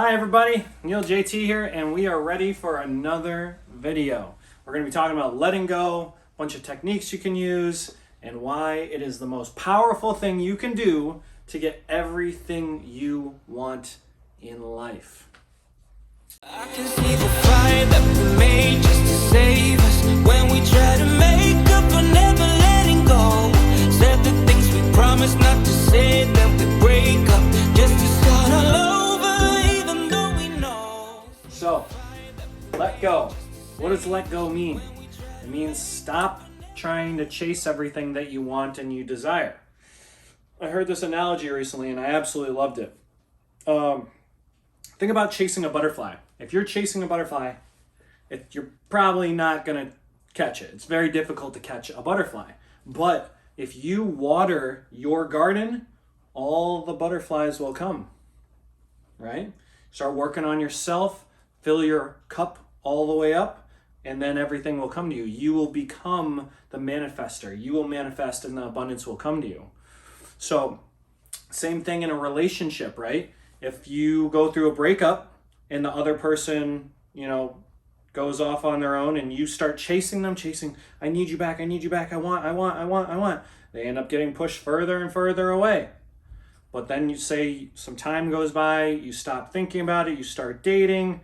Hi everybody, Neil JT here, and we are ready for another video. We're going to be talking about letting go, a bunch of techniques you can use, and why it is the most powerful thing you can do to get everything you want in life. I can see the fire that we made just to save us. When we try to make up for never letting go, said the things we promised not to say, then we break up just to start all over, even though we know. So, let go. What does let go mean? It means stop trying to chase everything that you want and you desire. I heard this analogy recently and I absolutely loved it. Think about chasing a butterfly. If you're chasing a butterfly, you're probably not going to catch it. It's very difficult to catch a butterfly. But if you water your garden, all the butterflies will come, right? Start working on yourself, fill your cup all the way up, and then everything will come to you. You will become the manifester. You will manifest and the abundance will come to you. So, same thing in a relationship, right? If you go through a breakup and the other person, goes off on their own and you start chasing them, I need you back, I want. They end up getting pushed further and further away. But then you say some time goes by, you stop thinking about it, you start dating,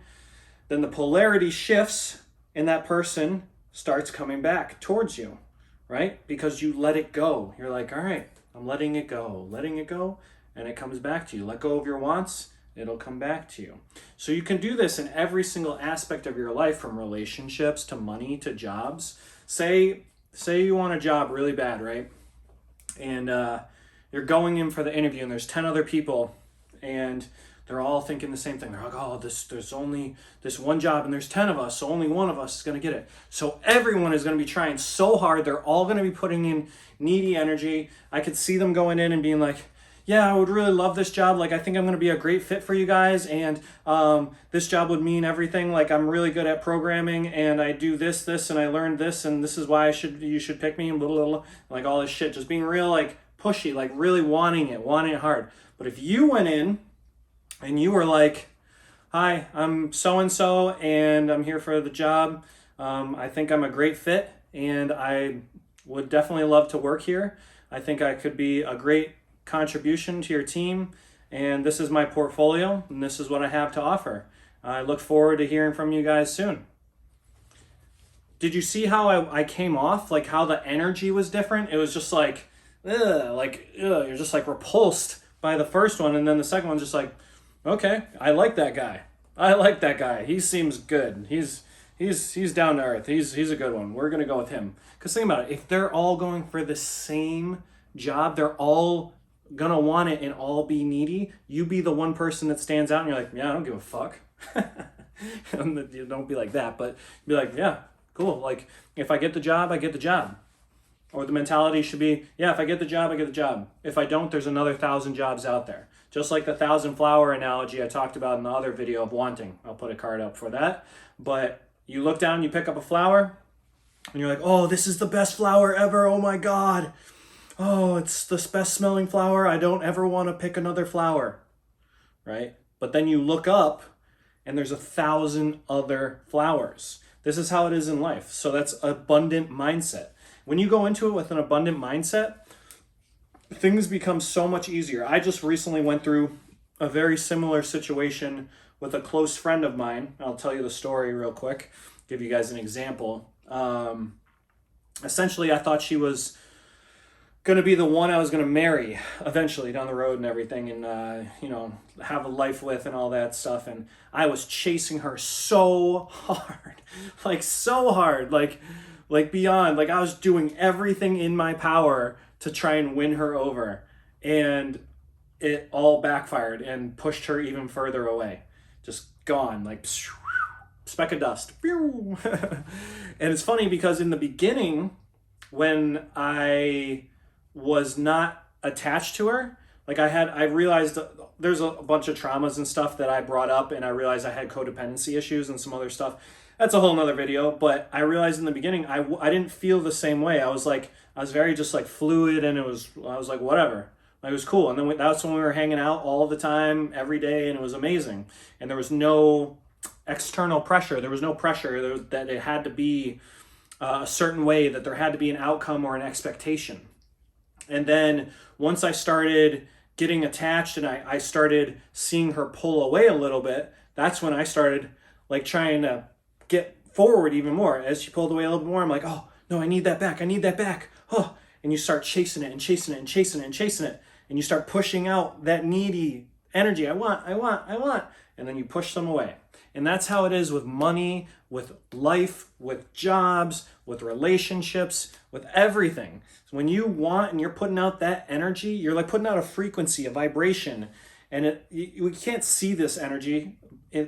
then the polarity shifts and that person starts coming back towards you, right? Because you let it go. You're like, all right, I'm letting it go, and it comes back to you. Let go of your wants, it'll come back to you. So you can do this in every single aspect of your life, from relationships to money to jobs. Say you want a job really bad, right? And you're going in for the interview and there's 10 other people and they're all thinking the same thing. They're like, oh, there's only this one job and there's 10 of us, so only one of us is going to get it. So everyone is going to be trying so hard. They're all going to be putting in needy energy. I could see them going in and being like, yeah, I would really love this job. Like, I think I'm going to be a great fit for you guys. And this job would mean everything. Like, I'm really good at programming and I do this, and I learned this, and this is why you should pick me, and blah, blah, blah, like all this shit. Just being real, like, pushy, like really wanting it hard. But if you went in and you were like, hi, I'm so-and-so and I'm here for the job. I think I'm a great fit and I would definitely love to work here. I think I could be a great contribution to your team, and this is my portfolio and this is what I have to offer. I look forward to hearing from you guys soon. Did you see how I came off? Like how the energy was different? It was just like, you're just like repulsed by the first one, and then the second one's just like, okay, I like that guy. He seems good. He's down to earth. He's a good one. We're gonna go with him. Because think about it, if they're all going for the same job, they're all gonna want it and all be needy. You be the one person that stands out and you're like, yeah, I don't give a fuck. You don't be like that, but be like, yeah, cool. Like if I get the job, I get the job. Or the mentality should be, yeah, if I get the job, I get the job. If I don't, there's another 1,000 jobs out there. Just like the 1,000 flower analogy I talked about in the other video of wanting. I'll put a card up for that. But you look down, you pick up a flower, and you're like, oh, this is the best flower ever. Oh my God. Oh, it's the best smelling flower. I don't ever want to pick another flower, right? But then you look up and there's 1,000 other flowers. This is how it is in life. So that's abundant mindset. When you go into it with an abundant mindset, things become so much easier. I just recently went through a very similar situation with a close friend of mine. I'll tell you the story real quick, give you guys an example. Essentially, I thought she was going to be the one I was going to marry eventually down the road and everything, and have a life with and all that stuff. And I was chasing her so hard, like beyond, like I was doing everything in my power to try and win her over, and it all backfired and pushed her even further away. Just gone, like speck of dust. And it's funny because in the beginning, when I was not attached to her, like I realized there's a bunch of traumas and stuff that I brought up, and I realized I had codependency issues and some other stuff. That's a whole nother video, but I realized in the beginning I didn't feel the same way. I was very just like fluid, and I was like, whatever, It was cool. And then that's when we were hanging out all the time, every day, and it was amazing. And there was no external pressure. There was no pressure that it had to be a certain way, that there had to be an outcome or an expectation. And then once I started getting attached and I started seeing her pull away a little bit, that's when I started like trying to get forward even more. As she pulled away a little bit more, I'm like, oh, no, I need that back. I need that back. Oh, and you start chasing it and chasing it and chasing it and chasing it. And you start pushing out that needy energy. I want. And then you push them away. And that's how it is with money, with life, with jobs, with relationships, with everything. So when you want and you're putting out that energy, you're like putting out a frequency, a vibration. And we can't see this energy,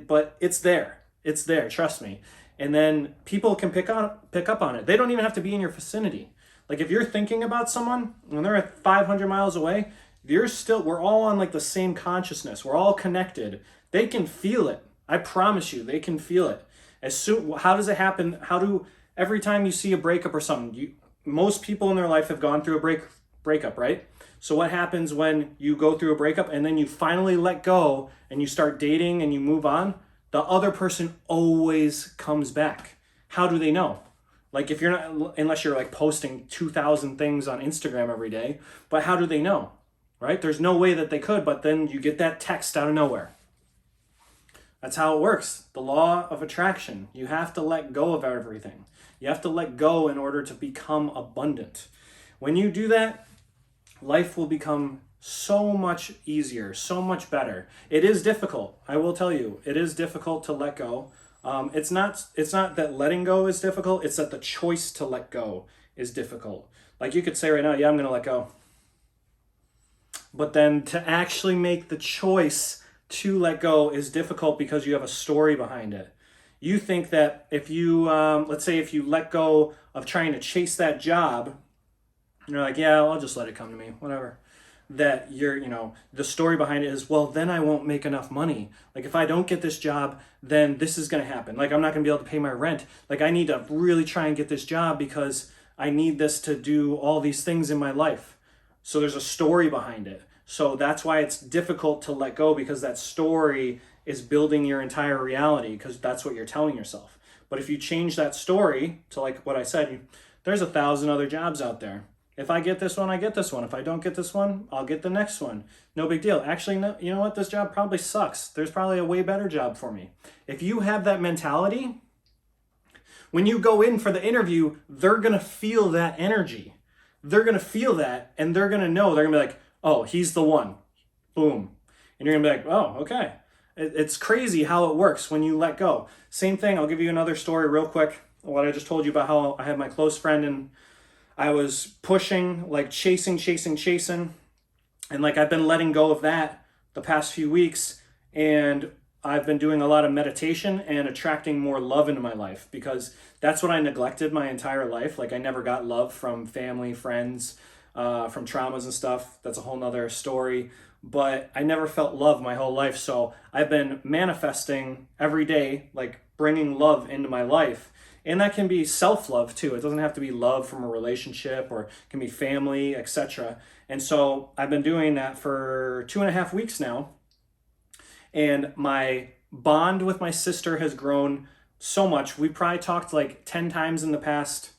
but it's there. It's there, trust me. And then people can pick up on it. They don't even have to be in your vicinity. Like if you're thinking about someone when they're at 500 miles away, we're all on like the same consciousness. We're all connected. They can feel it. I promise you, they can feel it. How does it happen? Every time you see a breakup or something, most people in their life have gone through a breakup, right? So what happens when you go through a breakup and then you finally let go and you start dating and you move on? The other person always comes back. How do they know? Like if you're not, unless you're like posting 2,000 things on Instagram every day, but how do they know, right? There's no way that they could, but then you get that text out of nowhere. That's how it works. The law of attraction. You have to let go of everything. You have to let go in order to become abundant. When you do that, life will become so much easier, so much better. It is difficult. I will tell you, it is difficult to let go. It's not that letting go is difficult. It's that the choice to let go is difficult. Like you could say right now, yeah, I'm going to let go. But then to actually make the choice to let go is difficult because you have a story behind it. You think that if you, let's say if you let go of trying to chase that job, you're like, yeah, I'll just let it come to me, whatever. That the story behind it is, well, then I won't make enough money. Like if I don't get this job, then this is going to happen. Like I'm not going to be able to pay my rent. Like I need to really try and get this job because I need this to do all these things in my life. So there's a story behind it. So that's why it's difficult to let go, because that story is building your entire reality, because that's what you're telling yourself. But if you change that story to like what I said, there's 1,000 other jobs out there. If I get this one, I get this one. If I don't get this one, I'll get the next one. No big deal. Actually, no, you know what? This job probably sucks. There's probably a way better job for me. If you have that mentality, when you go in for the interview, they're going to feel that energy. They're going to feel that, and they're going to know. They're going to be like, oh, he's the one. Boom. And you're going to be like, oh, okay. It's crazy how it works when you let go. Same thing. I'll give you another story real quick. What I just told you about how I had my close friend and I was pushing, like chasing. And like I've been letting go of that the past few weeks. And I've been doing a lot of meditation and attracting more love into my life, because that's what I neglected my entire life. Like I never got love from family, friends, from traumas and stuff. That's a whole nother story. But I never felt love my whole life. So I've been manifesting every day, like bringing love into my life. And that can be self-love too. It doesn't have to be love from a relationship, or it can be family, etc. And so I've been doing that for 2.5 weeks now. And my bond with my sister has grown so much. We probably talked like 10 times in the past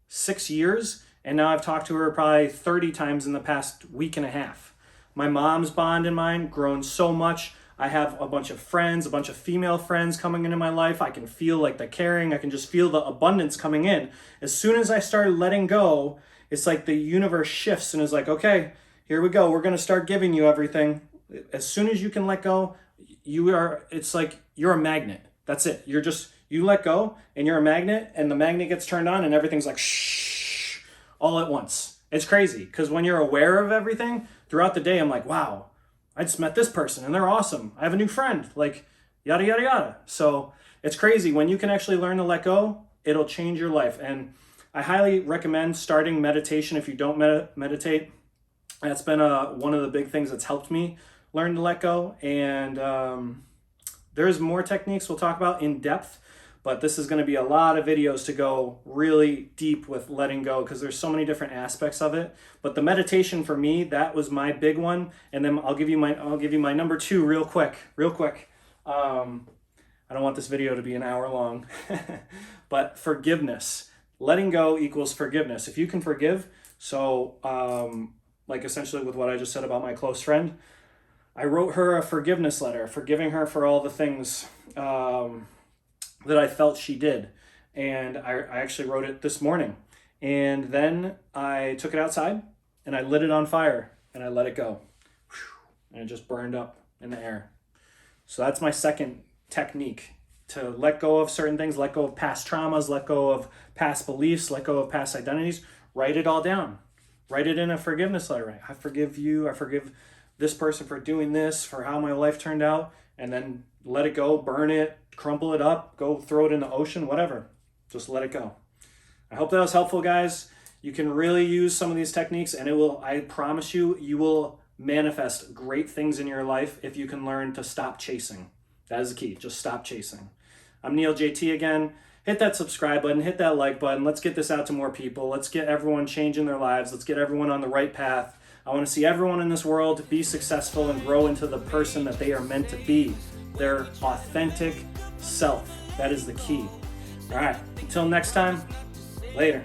6 years. And now I've talked to her probably 30 times in the past week and a half. My mom's bond and mine grown so much. I have a bunch of friends, a bunch of female friends coming into my life. I can feel like the caring. I can just feel the abundance coming in. As soon as I started letting go, it's like the universe shifts and is like, okay, here we go. We're going to start giving you everything. As soon as you can let go, it's like you're a magnet. That's it. You let go and you're a magnet, and the magnet gets turned on and everything's like shh all at once. It's crazy, because when you're aware of everything throughout the day, I'm like, wow, I just met this person and they're awesome. I have a new friend, like yada, yada, yada. So it's crazy. When you can actually learn to let go, it'll change your life. And I highly recommend starting meditation if you don't meditate. That's been one of the big things that's helped me learn to let go. And there's more techniques we'll talk about in depth. but this is going to be a lot of videos to go really deep with letting go because there's so many different aspects of it. But the meditation for me, that was my big one. And then I'll give you my number 2 real quick. I don't want this video to be an hour long, but forgiveness. Letting go equals forgiveness. If you can forgive, so like essentially with what I just said about my close friend, I wrote her a forgiveness letter, forgiving her for all the things that I felt she did. And I actually wrote it this morning. And then I took it outside and I lit it on fire and I let it go. And it just burned up in the air. So that's my second technique, to let go of certain things, let go of past traumas, let go of past beliefs, let go of past identities. Write it all down. Write it in a forgiveness letter. I forgive you. I forgive this person for doing this, for how my life turned out, and then let it go, burn it, crumple it up, go throw it in the ocean, whatever. Just let it go. I hope that was helpful, guys. You can really use some of these techniques and I promise you, you will manifest great things in your life if you can learn to stop chasing. That is the key. Just stop chasing. I'm Neil JT again. Hit that subscribe button, hit that like button. Let's get this out to more people. Let's get everyone changing their lives. Let's get everyone on the right path. I want to see everyone in this world be successful and grow into the person that they are meant to be, their authentic self. That is the key. All right, until next time, later.